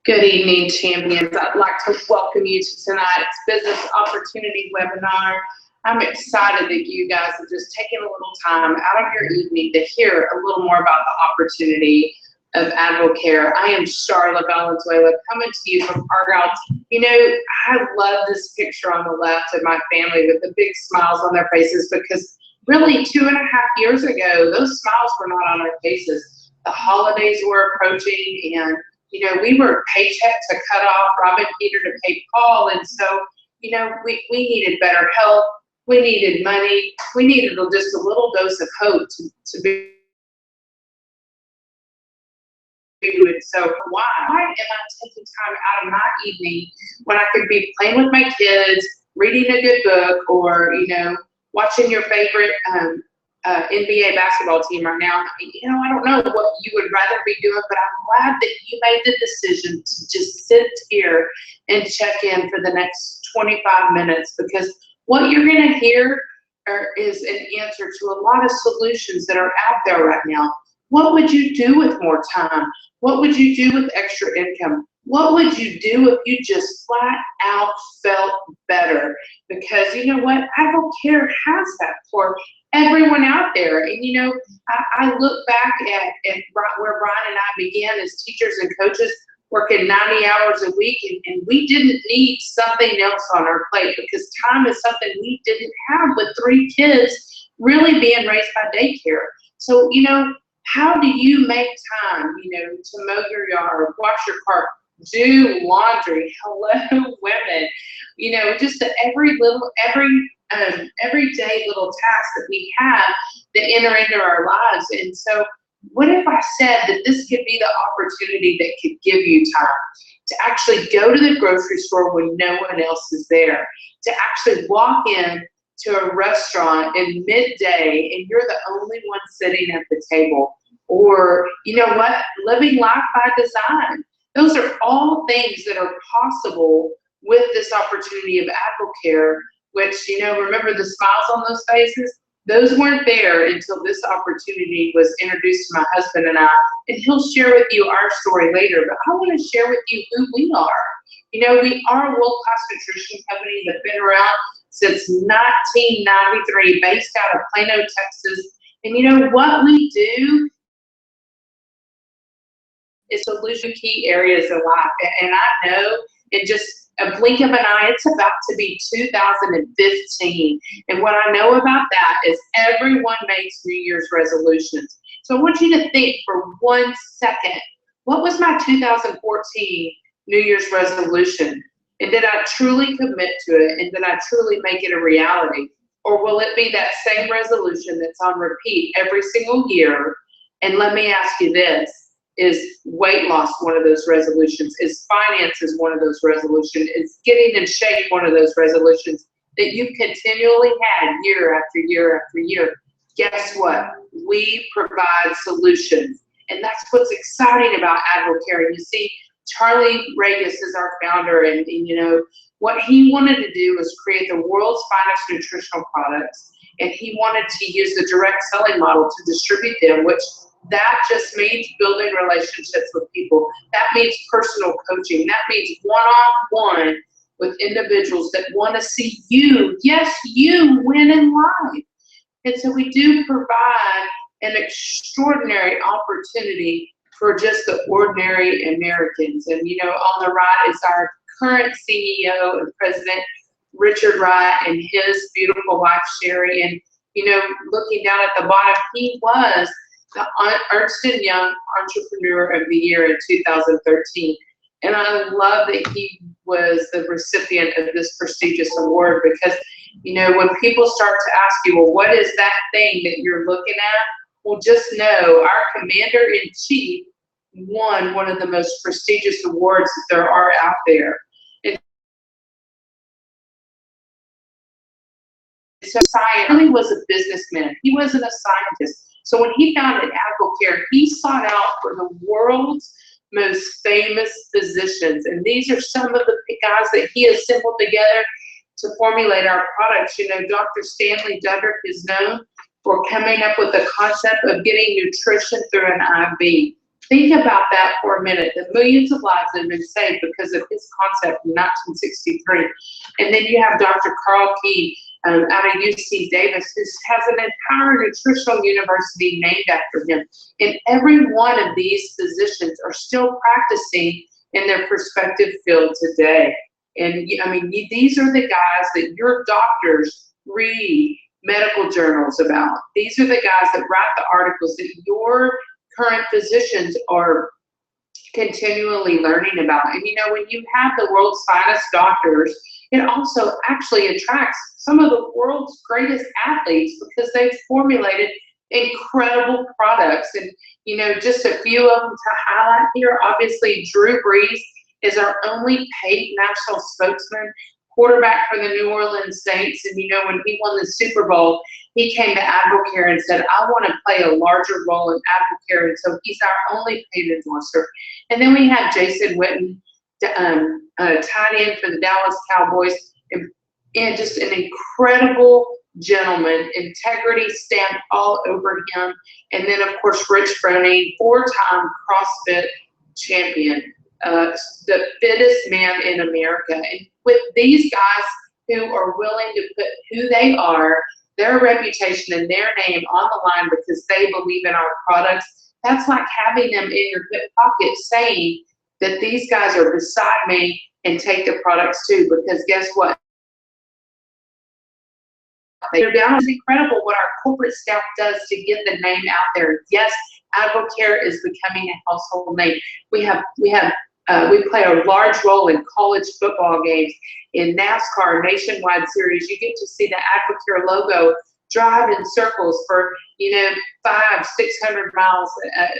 Good evening, champions. I'd like to welcome you to tonight's business opportunity webinar. I'm excited that you guys have just taken a little time out of your evening to hear a little more about the opportunity of Advocare. I am Charla Valenzuela coming to you from Argyle. You know, I love this picture on the left of my family with the big smiles on their faces because really 2.5 years ago, those smiles were not on our faces. The holidays were approaching and you know, we were paycheck to cut off, robbing Peter to pay Paul. And so, you know, we needed better health. We needed money. We needed just a little dose of hope to be. And so why am I taking time out of my evening when I could be playing with my kids, reading a good book, or, you know, watching your favorite NBA basketball team right now? You know, I don't know what you would rather be doing, but I'm glad that you made the decision to just sit here and check in for the next 25 minutes, because what you're going to hear is an answer to a lot of solutions that are out there right now. What would you do with more time? What would you do with extra income? What would you do if you just flat out felt better? Because you know what? Advocare has that for everyone out there. And you know, I look back at where Brian and I began as teachers and coaches, working 90 hours a week, and we didn't need something else on our plate because time is something we didn't have with 3 kids really being raised by daycare. So, you know, how do you make time, you know, to mow your yard, wash your car, do laundry? Hello, women. You know, just everyday little tasks that we have that enter into our lives. And so what if I said that this could be the opportunity that could give you time to actually go to the grocery store when no one else is there, to actually walk in to a restaurant in midday and you're the only one sitting at the table? Or, you know what, living life by design. Those are all things that are possible with this opportunity of Advocare, which, you know, remember the smiles on those faces? Those weren't there until this opportunity was introduced to my husband and I, and he'll share with you our story later, but I want to share with you who we are. You know, we are a world-class nutrition company that's been around since 1993, based out of Plano, Texas, and you know what we do is solution key areas of life. And I know in just a blink of an eye, it's about to be 2015. And what I know about that is everyone makes New Year's resolutions. So I want you to think for 1 second, what was my 2014 New Year's resolution? And did I truly commit to it? And did I truly make it a reality? Or will it be that same resolution that's on repeat every single year? And let me ask you this. Is weight loss one of those resolutions? Is finances one of those resolutions? Is getting in shape one of those resolutions that you continually had year after year after year? Guess what? We provide solutions. And that's what's exciting about Advocare. You see, Charlie Regis is our founder, and you know, what he wanted to do was create the world's finest nutritional products. And he wanted to use the direct selling model to distribute them, which that just means building relationships with people. That means personal coaching. That means one-on-one with individuals that want to see you, yes, you win in life. And so we do provide an extraordinary opportunity for just the ordinary Americans. And, you know, on the right is our current CEO and president, Richard Wright, and his beautiful wife, Sherry. And, you know, looking down at the bottom, he was the Ernst & Young Entrepreneur of the Year in 2013. And I love that he was the recipient of this prestigious award because, you know, when people start to ask you, well, what is that thing that you're looking at? Well, just know our Commander-in-Chief won one of the most prestigious awards that there are out there. And so science really was a businessman. He wasn't a scientist. So when he founded Advocare, he sought out for the world's most famous physicians. And these are some of the guys that he assembled together to formulate our products. You know, Dr. Stanley Dudrick is known for coming up with the concept of getting nutrition through an IV. Think about that for a minute. The millions of lives that have been saved because of his concept in 1963. And then you have Dr. Carl Key out of UC Davis, who has an entire nutritional university named after him. And every one of these physicians are still practicing in their respective field today. And I mean, these are the guys that your doctors read medical journals about. These are the guys that write the articles that your current physicians are continually learning about. And you know, when you have the world's finest doctors, it also actually attracts some of the world's greatest athletes because they've formulated incredible products. And you know, just a few of them to highlight here. Obviously, Drew Brees is our only paid national spokesman, quarterback for the New Orleans Saints. And you know, when he won the Super Bowl, he came to Advocare and said, I want to play a larger role in Advocare. And so he's our only paid endorser. And then we have Jason Witten, tight end for the Dallas Cowboys, and just an incredible gentleman, integrity stamped all over him. And then, of course, Rich Froning, four-time CrossFit champion, the fittest man in America. And with these guys who are willing to put who they are, their reputation and their name on the line because they believe in our products, that's like having them in your hip pocket saying that these guys are beside me and take the products too, because guess what? They're down. It's incredible what our corporate staff does to get the name out there. Yes, Advocare is becoming a household name. We play a large role in college football games, in NASCAR nationwide series. You get to see the Advocare logo drive in circles for 500-600 miles at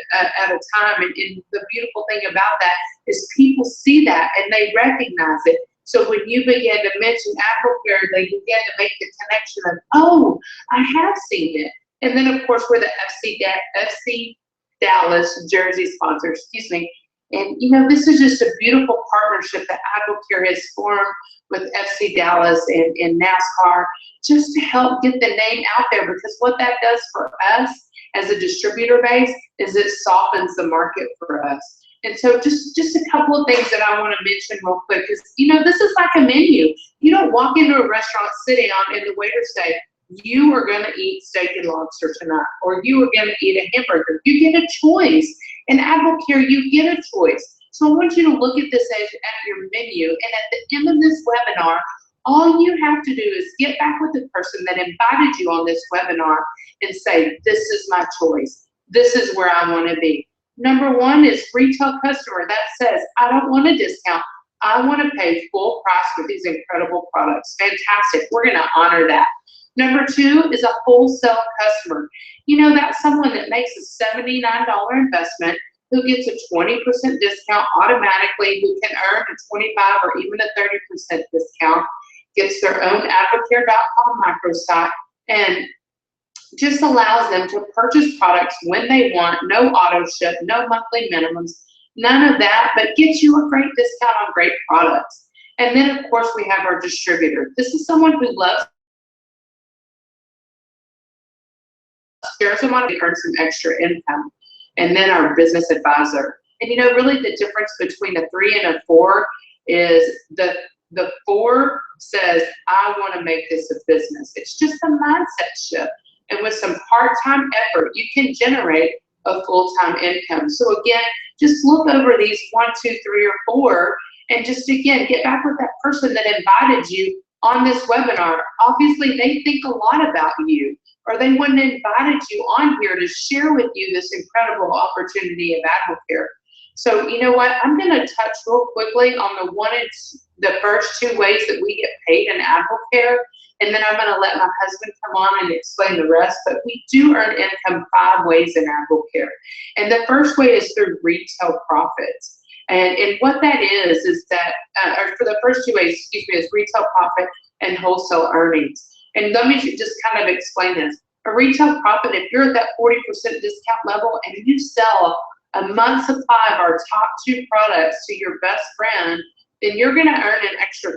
a time. And the beautiful thing about that is people see that and they recognize it. So when you begin to mention Advocare, they begin to make the connection of, oh, I have seen it. And then of course we're the FC Dallas jersey sponsor, excuse me. And this is just a beautiful partnership that Advocare has formed with FC Dallas and NASCAR, just to help get the name out there, because what that does for us as a distributor base is it softens the market for us. And so just a couple of things that I want to mention real quick, because this is like a menu. You don't walk into a restaurant sitting on and the waiter say, you are going to eat steak and lobster tonight, or you are going to eat a hamburger. You get a choice. In Advocare, you get a choice. So I want you to look at this at your menu, and at the end of this webinar, all you have to do is get back with the person that invited you on this webinar and say, this is my choice. This is where I want to be. Number one is retail customer that says, I don't want a discount. I want to pay full price for these incredible products. Fantastic. We're going to honor that. Number two is a wholesale customer. That's someone that makes a $79 investment, who gets a 20% discount automatically, who can earn a 25 or even a 30% discount, gets their own Advocare.com microsite, and just allows them to purchase products when they want, no auto ship, no monthly minimums, none of that, but gets you a great discount on great products. And then, of course, we have our distributor. This is someone who loves shares them on to earn some extra income. And then our business advisor. And really the difference between a 3 and a 4 is the 4 says, I want to make this a business. It's just a mindset shift. And with some part-time effort, you can generate a full-time income. So again, just look over these 1, 2, 3, or 4, and just again, get back with that person that invited you on this webinar. Obviously, they think a lot about you, or they wouldn't have invited you on here to share with you this incredible opportunity of Advocare. So you know what? I'm going to touch real quickly on the first 2 ways that we get paid in Advocare, and then I'm going to let my husband come on and explain the rest. But we do earn income 5 ways in Advocare. And the first way is through retail profits. And what that is that, or for the first 2 ways, excuse me, is retail profit and wholesale earnings. And let me just kind of explain this. A retail profit, if you're at that 40% discount level and you sell a month's supply of our top 2 products to your best friend, then you're going to earn an extra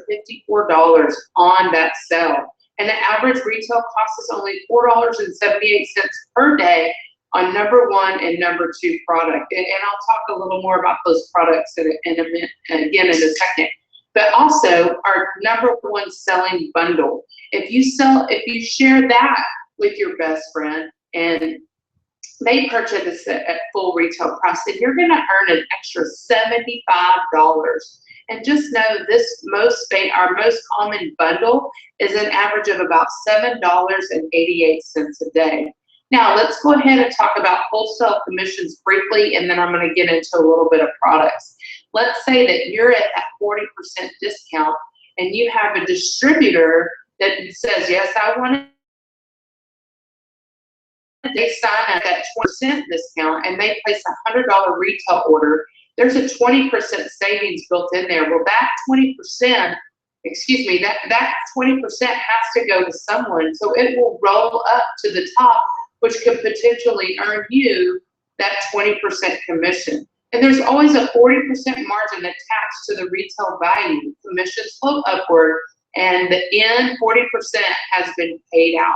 $54 on that sale. And the average retail cost is only $4.78 per day on #1 and #2 product. And I'll talk a little more about those products again in a second. But also our #1 selling bundle. If you share that with your best friend and they purchase it at full retail price, then you're going to earn an extra $75. And just know our most common bundle is an average of about $7.88 a day. Now let's go ahead and talk about wholesale commissions briefly, and then I'm going to get into a little bit of products. Let's say that you're at that 40% discount and you have a distributor that says, yes, I want it. They sign at that 20% discount and they place a $100 retail order. There's a 20% savings built in there. Well, that 20%, that 20% has to go to someone. So it will roll up to the top, which could potentially earn you that 20% commission. And there's always a 40% margin attached to the retail value. Commissions flow upward, and the end 40% has been paid out.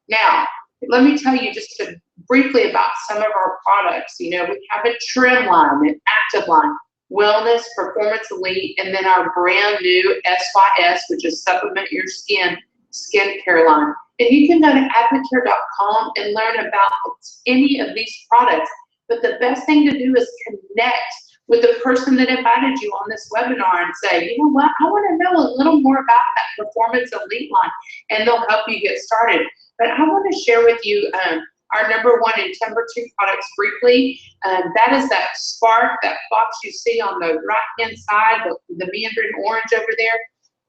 Now, let me tell you just briefly about some of our products. We have a trim line, an active line, wellness, performance elite, and then our brand new SYS, which is supplement your skincare line. And you can go to advocare.com and learn about any of these products. But the best thing to do is connect with the person that invited you on this webinar and say, you know what, I want to know a little more about that performance elite line, and they'll help you get started. But I want to share with you our #1 and #2 products briefly. That is that Spark, that box you see on the right-hand side, the mandarin orange over there.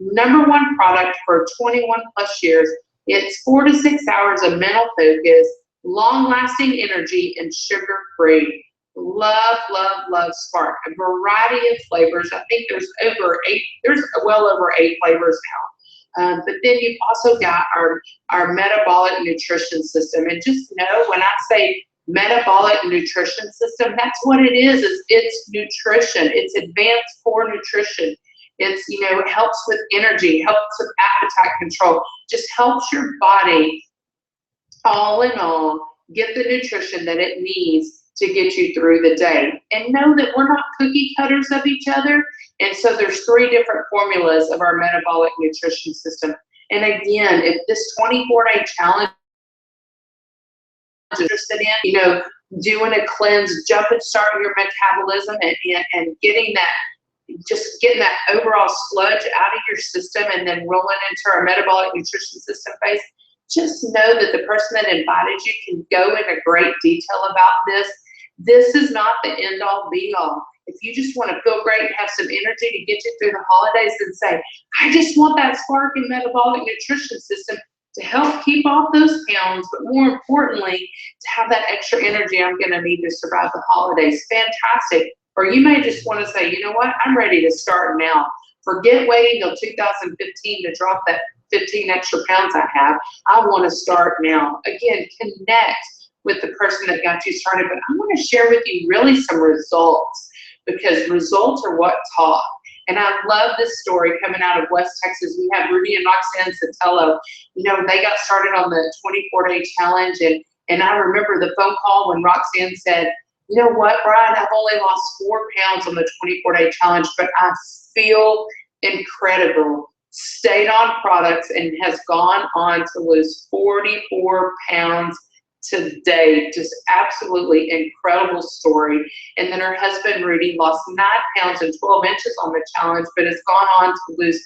#1 product for 21 plus years. It's 4 to 6 hours of mental focus, long-lasting energy, and sugar-free. Love, love, love Spark. A variety of flavors. I think there's well over 8 flavors now. But then you've also got our metabolic nutrition system. And just know when I say metabolic nutrition system, that's what it is. It's nutrition. It's advanced core nutrition. It's, it helps with energy, helps with appetite control, just helps your body, all in all, get the nutrition that it needs to get you through the day. And know that we're not cookie cutters of each other. And so there's 3 different formulas of our metabolic nutrition system. And again, if this 24-day challenge is interested in, doing a cleanse, jump and start your metabolism and getting that overall sludge out of your system and then rolling into our metabolic nutrition system phase, just know that the person that invited you can go into great detail about this. This is not the end all be all. If you just want to feel great and have some energy to get you through the holidays and say, I just want that Spark and metabolic nutrition system to help keep off those pounds, but more importantly, to have that extra energy I'm going to need to survive the holidays, fantastic. Or you may just want to say, you know what, I'm ready to start now. Forget waiting till 2015 to drop that 15 extra pounds I have. I want to start now. Again, connect with the person that got you started. But I want to share with you really some results, because results are what talk. And I love this story coming out of West Texas. We have Rudy and Roxanne Sotelo. They got started on the 24-day challenge. And I remember the phone call when Roxanne said, you know what, Brian, I've only lost 4 pounds on the 24-day challenge, but I feel incredible. Stayed on products and has gone on to lose 44 pounds today. Just absolutely incredible story. And then her husband, Rudy, lost 9 pounds and 12 inches on the challenge, but has gone on to lose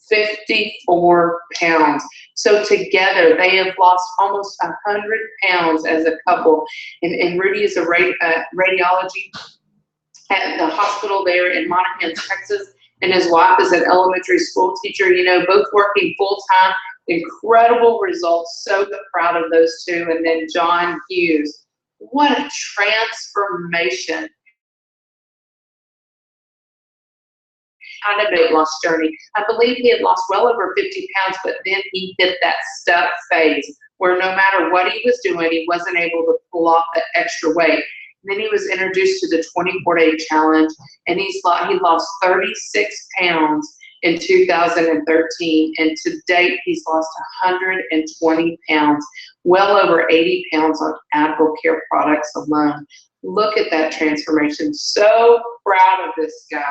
54 pounds. So together they have lost almost 100 pounds as a couple. And Rudy is a radiology at the hospital there in Monaghan, Texas. And his wife is an elementary school teacher, both working full time. Incredible results. So proud of those two. And then John Hughes. What a transformation. Kind of weight loss journey. I believe he had lost well over 50 pounds, but then he hit that stuck phase where no matter what he was doing, he wasn't able to pull off that extra weight. Then he was introduced to the 24-day challenge, and he lost 36 pounds in 2013, and to date he's lost 120 pounds, well over 80 pounds on Advocare products alone. Look at that transformation. So proud of this guy.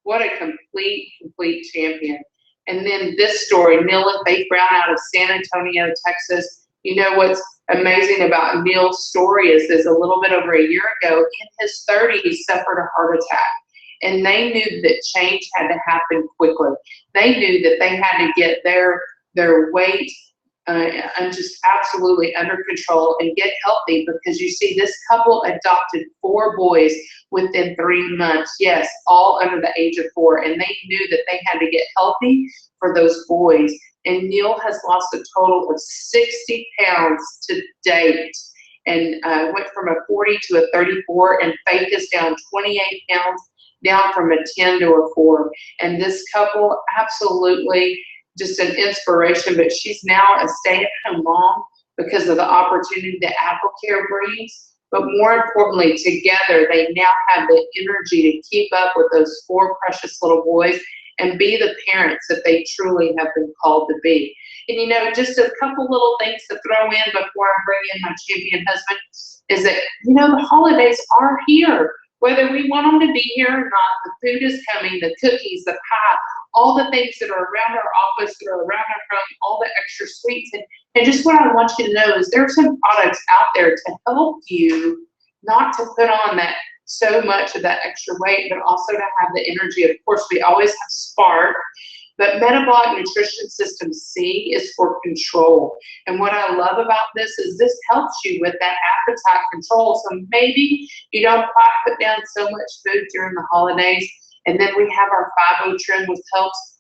What a complete champion. And then this story, Neil and Faith Brown out of San Antonio, Texas. You know what's amazing about Neil's story is a little bit over a year ago, in his 30s, he suffered a heart attack. And they knew that change had to happen quickly. They knew that they had to get their weight and just absolutely under control and get healthy, because you see, this couple adopted 4 boys within 3 months. Yes, all under the age of 4, and they knew that they had to get healthy for those boys. And Neil has lost a total of 60 pounds to date, and went from a 40 to a 34, and Faith is down 28 pounds, down from a 10 to a 4. And this couple, absolutely just an inspiration, but she's now a stay-at-home mom because of the opportunity that Advocare brings. But more importantly, together, they now have the energy to keep up with those 4 precious little boys and be the parents that they truly have been called to be. And you know, just a couple little things to throw in before I bring in my champion husband is that, you know, the holidays are here. Whether we want them to be here or not, the food is coming, the cookies, the pie, all the things that are around our office, that are around our home, all the extra sweets. And just what I want you to know is there's some products out there to help you not to put on that so much of that extra weight, but also to have the energy. Of course, we always have Spark, but Metabolic Nutrition System C is for control. And what I love about this is this helps you with that appetite control. So maybe you don't quite put down so much food during the holidays. And then we have our 5-0 trim, which helps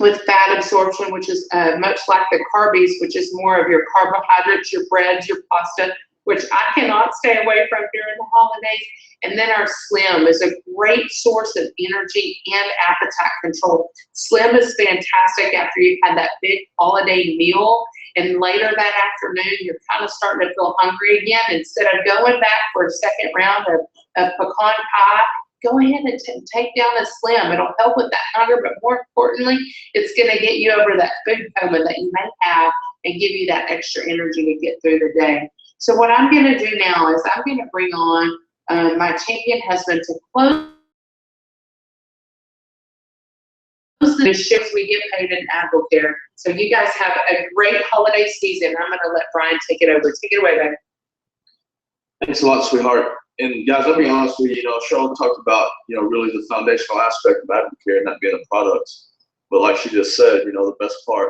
with fat absorption, which is much like the Carbies, which is more of your carbohydrates, your breads, your pasta, which I cannot stay away from during the holidays. And then our Slim is a great source of energy and appetite control. Slim is fantastic after you've had that big holiday meal, and later that afternoon, you're kind of starting to feel hungry again. Instead of going back for a second round of pecan pie, go ahead and take down a Slim. It'll help with that hunger, but more importantly, it's going to get you over that food coma that you may have and give you that extra energy to get through the day. So what I'm going to do now is I'm going to bring on my champion husband to close the shifts we get paid in Advocare. So you guys have a great holiday season. I'm going to let Brian take it over. Take it away, baby. Thanks a lot, sweetheart. And guys, let me be honest with you, Charla talked about, really the foundational aspect of Advocare and that being a product. But like she just said, the best part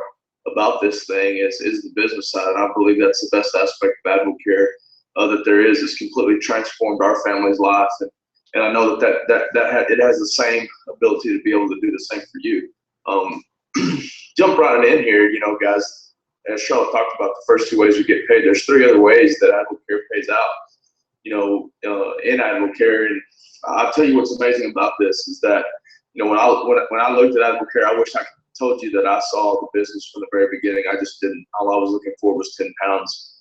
about this thing is the business side. And I believe that's the best aspect of Advocare that there is. It's completely transformed our family's life. And I know that it has the same ability to be able to do the same for you. Jump right in here, guys. As Charla talked about the first 2 ways we get paid, there's 3 other ways that Advocare pays out. In Advocare. And I'll tell you what's amazing about this is that, when I looked at Advocare, I wish I could have told you that I saw the business from the very beginning. I just didn't. All I was looking for was 10 pounds.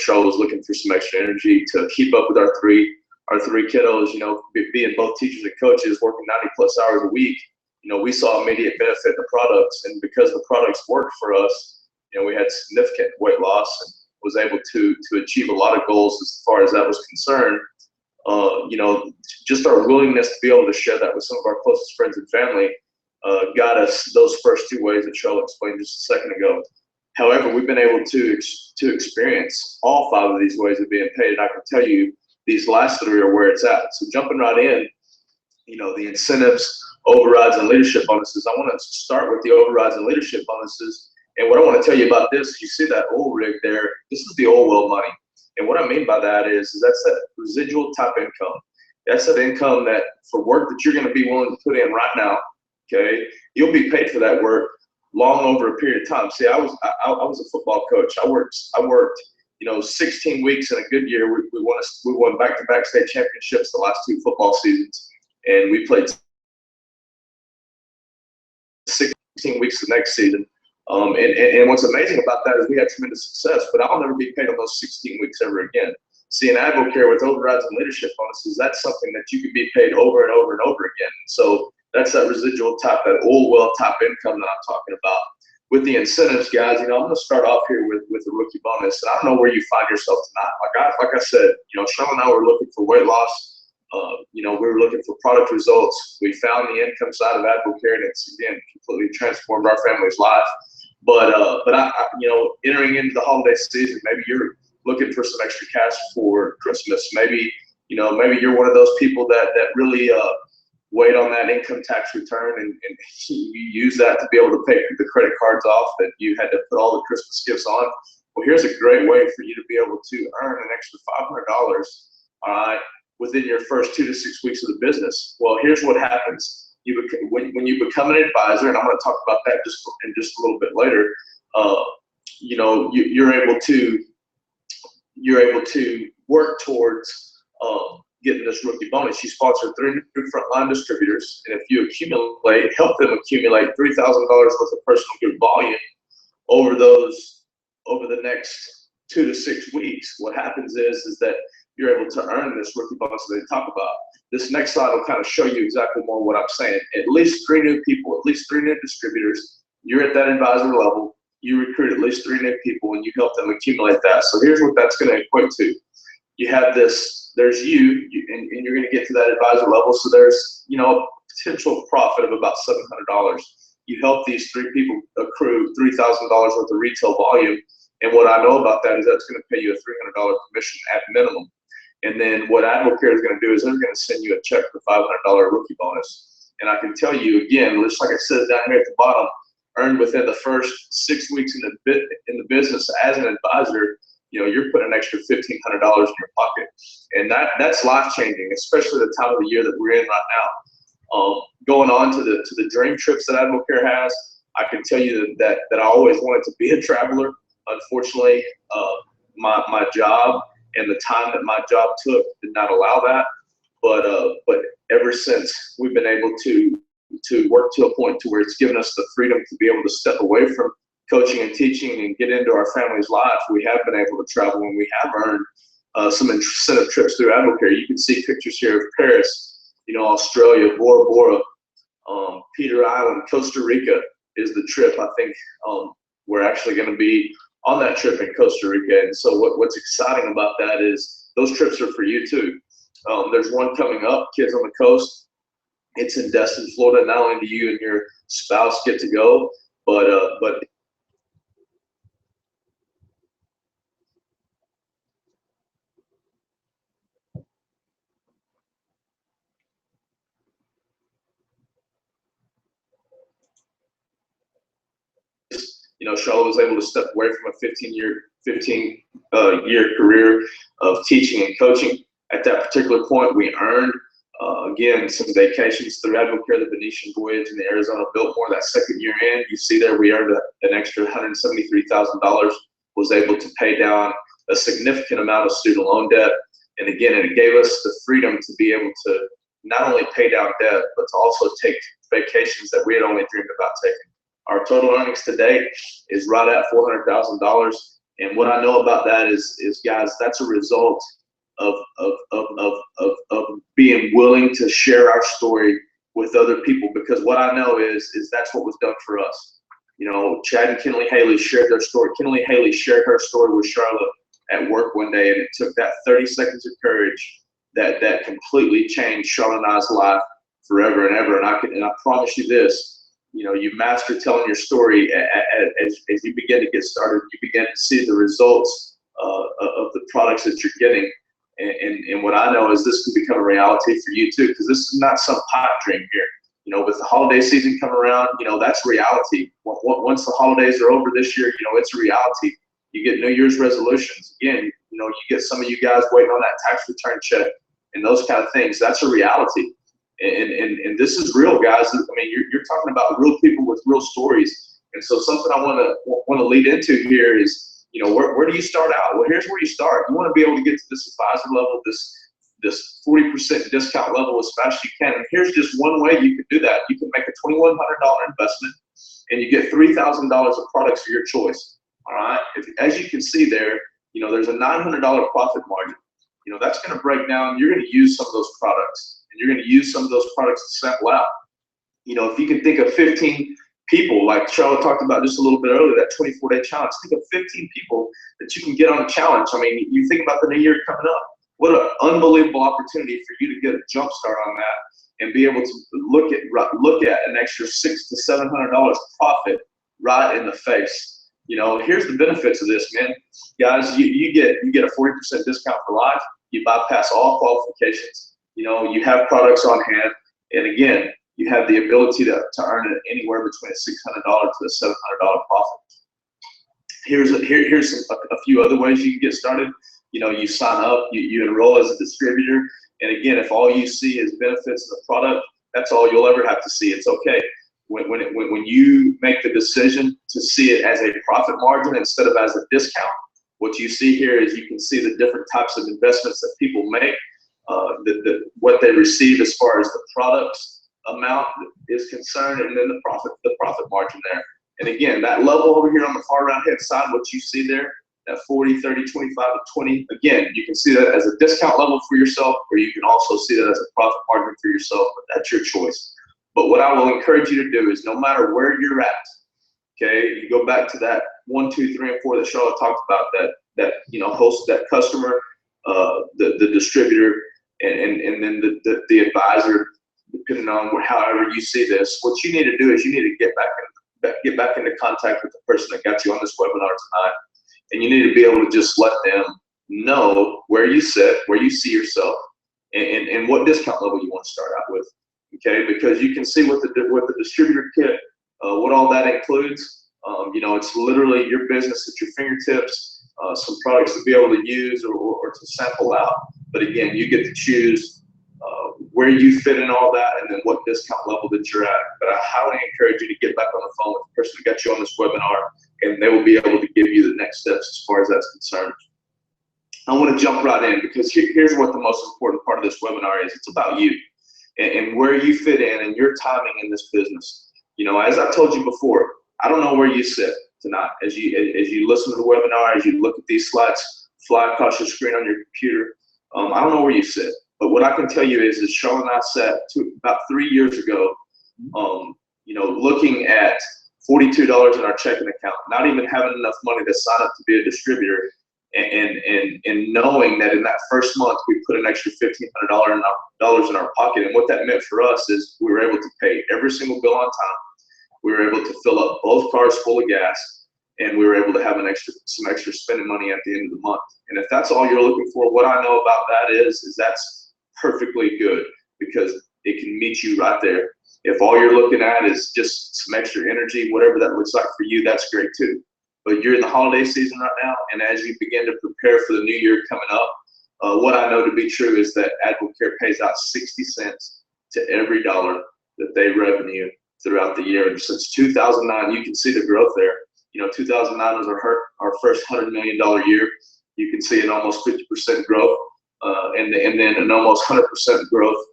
Charla was looking for some extra energy to keep up with our three kiddos, being both teachers and coaches, working 90+ hours a week. We saw immediate benefit in the products, and because the products worked for us, we had significant weight loss and was able to achieve a lot of goals as far as that was concerned. Just our willingness to be able to share that with some of our closest friends and family got us those first 2 ways that Charla explained just a second ago. However, we've been able to experience all 5 of these ways of being paid, and I can tell you these last 3 are where it's at. So jumping right in, the incentives, overrides, and leadership bonuses. I want to start with the overrides and leadership bonuses. And what I want to tell you about this, you see that oil rig there, this is the oil well money. And what I mean by that is that's that residual type income. That's that income that for work that you're going to be willing to put in right now, okay, you'll be paid for that work long over a period of time. See, I was a football coach. I worked 16 weeks in a good year. We won back-to-back state championships the last 2 football seasons, and we played 16 weeks the next season. And what's amazing about that is we had tremendous success, but I'll never be paid on those 16 weeks ever again. See, in Advocare with overrides and leadership bonuses, that's something that you can be paid over and over and over again. So That's that residual type, that oil well type income that I'm talking about. With the incentives, guys, I'm going to start off here with the rookie bonus. And I don't know where you find yourself tonight. Like I said, Charla and I were looking for weight loss. We were looking for product results. We found the income side of Advocare, and it's, again, completely transformed our family's life. But entering into the holiday season, maybe you're looking for some extra cash for Christmas. Maybe you're one of those people that really wait on that income tax return, and you use that to be able to pay the credit cards off that you had to put all the Christmas gifts on. Well, here's a great way for you to be able to earn an extra $500, all right, within your first 2 to 6 weeks of the business. Well, here's what happens. When you become an advisor, and I'm going to talk about that in just a little bit later, you're able to work towards getting this rookie bonus. You sponsor 3 new frontline distributors, and if you help them accumulate $3,000 worth of personal good volume over the next 2 to 6 weeks, what happens is that you're able to earn this rookie bonus that they talk about. This next slide will kind of show you exactly more what I'm saying. At least 3 new people, at least 3 new distributors. You're at that advisor level. You recruit at least 3 new people, and you help them accumulate that. So here's what that's going to equate to. You have this, there's you and you're going to get to that advisor level. So there's, a potential profit of about $700. You help these 3 people accrue $3,000 worth of retail volume. And what I know about that is that's going to pay you a $300 commission at minimum. And then what Advocare is going to do is they're going to send you a check for $500 rookie bonus. And I can tell you again, just like I said down here at the bottom, earned within the first 6 weeks in the business as an advisor, you're putting an extra $1,500 in your pocket, and that's life changing, especially the time of the year that we're in right now. Going on to the dream trips that Advocare has, I can tell you that I always wanted to be a traveler. Unfortunately, my job and the time that my job took did not allow that. But ever since we've been able to work to a point to where it's given us the freedom to be able to step away from coaching and teaching and get into our family's life, we have been able to travel, and we have earned some incentive trips through Advocare. You can see pictures here of Paris, Australia, Bora Bora, Peter Island, Costa Rica is the trip. I think we're actually going to be on that trip in Costa Rica. And so what's exciting about that is those trips are for you too. There's one coming up, Kids on the Coast. It's in Destin, Florida. Not only do you and your spouse get to go, but Charlotte was able to step away from a 15-year career of teaching and coaching. At that particular point, we earned, again, some vacations through Advocare, the Venetian voyage in the Arizona Biltmore. That second year in, you see there we earned an extra $173,000, was able to pay down a significant amount of student loan debt. And again, it gave us the freedom to be able to not only pay down debt, but to also take vacations that we had only dreamed about taking. Our total earnings to date is right at $400,000. And what I know about that is guys, that's a result of being willing to share our story with other people, because what I know is that's what was done for us. Chad and Kinley Haley shared their story. Kinley Haley shared her story with Charlotte at work one day, and it took that 30 seconds of courage that completely changed Charlotte and I's life forever and ever. And I promise you this, you master telling your story as you begin to get started. You begin to see the results of the products that you're getting. And what I know is this can become a reality for you too, because this is not some pipe dream here. With the holiday season coming around, that's reality. Once the holidays are over this year, it's a reality. You get New Year's resolutions. Again, you get some of you guys waiting on that tax return check and those kind of things. That's a reality. And this is real, guys. I mean, you're talking about real people with real stories. And so something I want to lead into here is, where do you start out? Well, here's where you start. You want to be able to get to this advisor level, this 40% discount level as fast as you can. And here's just one way you can do that. You can make a $2,100 investment, and you get $3,000 of products of your choice. All right. As you can see there, there's a $900 profit margin. That's going to break down. You're going to use some of those products, and you're going to use some of those products to sample out. You know, if you can think of 15 people, like Charla talked about just a little bit earlier, that 24-day challenge, think of 15 people that you can get on the challenge. I mean, you think about the new year coming up. What an unbelievable opportunity for you to get a jump start on that and be able to look at an extra $600 to $700 profit right in the face. You know, here's the benefits of this, man. Guys, you get a 40% discount for life. You bypass all qualifications. You know, you have products on hand, and again, you have the ability to earn anywhere between a $600 to a $700 profit. Here's a few other ways you can get started. You know, you sign up, you enroll as a distributor, and again, if all you see is benefits of the product, that's all you'll ever have to see. It's okay. When you make the decision to see it as a profit margin instead of as a discount, what you see here is you can see the different types of investments that people make, what they receive as far as the products amount is concerned, and then the profit margin there. And again, that level over here on the far right hand side, what you see there, that 40, 30, 25, and 20, again, you can see that as a discount level for yourself, or you can also see that as a profit margin for yourself, but that's your choice. But what I will encourage you to do is no matter where you're at, okay, you go back to that 1, 2, 3, and 4 that Charlotte talked about, that you know, host, that customer, the distributor, and then the advisor, depending on however you see this. What you need to do is you need to get back into contact with the person that got you on this webinar tonight, and you need to be able to just let them know where you sit, where you see yourself, and what discount level you want to start out with. Okay, because you can see what the distributor kit, what all that includes. You know, it's literally your business at your fingertips, some products to be able to use or to sample out. But again, you get to choose where you fit in all that, and then what discount level that you're at. But I highly encourage you to get back on the phone with the person who got you on this webinar, and they will be able to give you the next steps as far as that's concerned. I want to jump right in, because here's what the most important part of this webinar is. It's about you and where you fit in and your timing in this business. You know, as I told you before, I don't know where you sit tonight as you listen to the webinar, as you look at these slides fly across your screen on your computer. I don't know where you sit, but what I can tell you is Charlotte and I sat about 3 years ago, you know, looking at $42 in our checking account, not even having enough money to sign up to be a distributor, and knowing that in that first month we put an extra $1,500 in our pocket. And what that meant for us is we were able to pay every single bill on time. We were able to fill up both cars full of gas, and we were able to have some extra spending money at the end of the month. And if that's all you're looking for, what I know about that is that's perfectly good, because it can meet you right there. If all you're looking at is just some extra energy, whatever that looks like for you, that's great too. But you're in the holiday season right now, and as you begin to prepare for the new year coming up, what I know to be true is that Advocare pays out 60 cents to every dollar that they revenue throughout the year. And since 2009, you can see the growth there. You know, 2009 was our first $100 million year. You can see an almost 50% growth, and then an almost 100% growth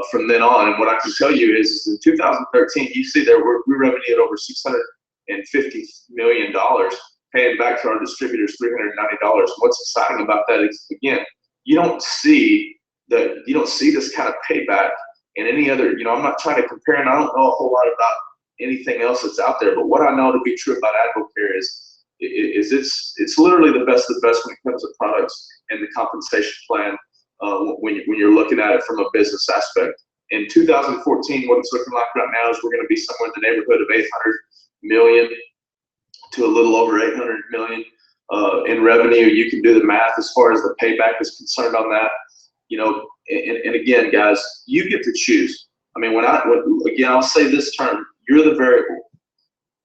from then on. And what I can tell you is in 2013, you see there we revenued over $650 million, paying back to our distributors $390. What's exciting about that is, again, you don't see this kind of payback in any other. You know, I'm not trying to compare, and I don't know a whole lot about anything else that's out there. But what I know to be true about Advocare is it's literally the best of the best when it comes to products and the compensation plan. When you're looking at it from a business aspect. In 2014, what it's looking like right now is we're going to be somewhere in the neighborhood of 800 million to a little over 800 million in revenue. You can do the math as far as the payback is concerned on that. You know, and again, guys, you get to choose. I mean, again, I'll say this term: you're the variable.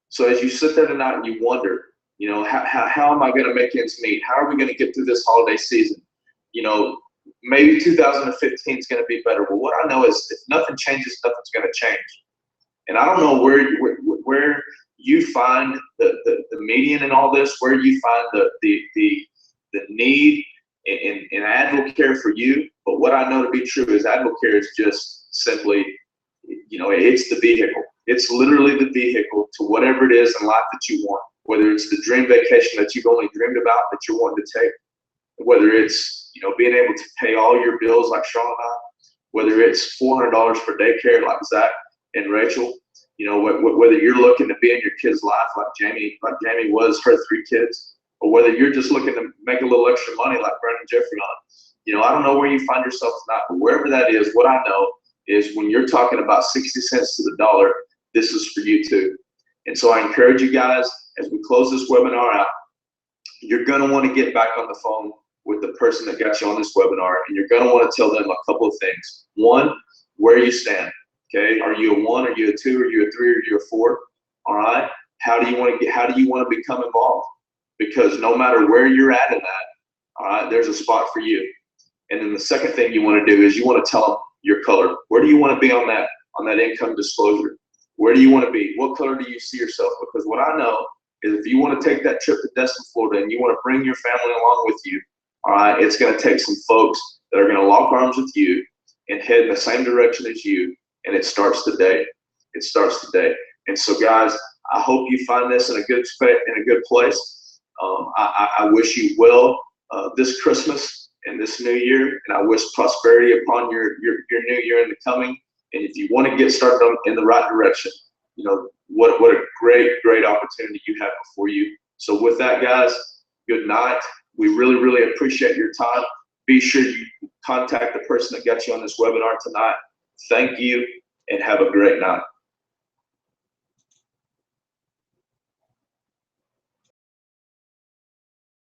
So as you sit there tonight and you wonder, you know, how am I going to make ends meet? How are we going to get through this holiday season? You know, maybe 2015 is going to be better. Well, what I know is if nothing changes, nothing's going to change. And I don't know where you find the median in all this, where you find the need in Advocare for you. But what I know to be true is Advocare is just simply, you know, it's the vehicle. It's literally the vehicle to whatever it is in life that you want. Whether it's the dream vacation that you've only dreamed about that you're wanting to take, whether it's, you know, being able to pay all your bills like Sean and I, whether it's $400 for daycare like Zach and Rachel, you know, whether you're looking to be in your kid's life like Jamie was, her 3 kids, or whether you're just looking to make a little extra money like Brandon and Jeffrey on. You know, I don't know where you find yourself tonight, but wherever that is, what I know is when you're talking about 60 cents to the dollar, this is for you too. And so I encourage you guys, as we close this webinar out, you're going to want to get back on the phone with the person that got you on this webinar, and you're going to want to tell them a couple of things. One, where you stand. Okay, are you a 1? Are you a 2? Are you a 3? Are you a 4? All right. How do you want to become involved? Because no matter where you're at in that, all right, there's a spot for you. And then the second thing you want to do is you want to tell them your color. Where do you want to be on that income disclosure? Where do you want to be? What color do you see yourself? Because what I know is if you want to take that trip to Destin, Florida, and you want to bring your family along with you, all right, it's going to take some folks that are going to lock arms with you and head in the same direction as you. And it starts today. It starts today. And so, guys, I hope you find this in a good place. I wish you well this Christmas and this new year, and I wish prosperity upon your new year in the coming. And if you want to get started in the right direction, you know, what a great opportunity you have before you. So with that, guys, good night. We really appreciate your time. Be sure you contact the person that got you on this webinar tonight. Thank you, and have a great night.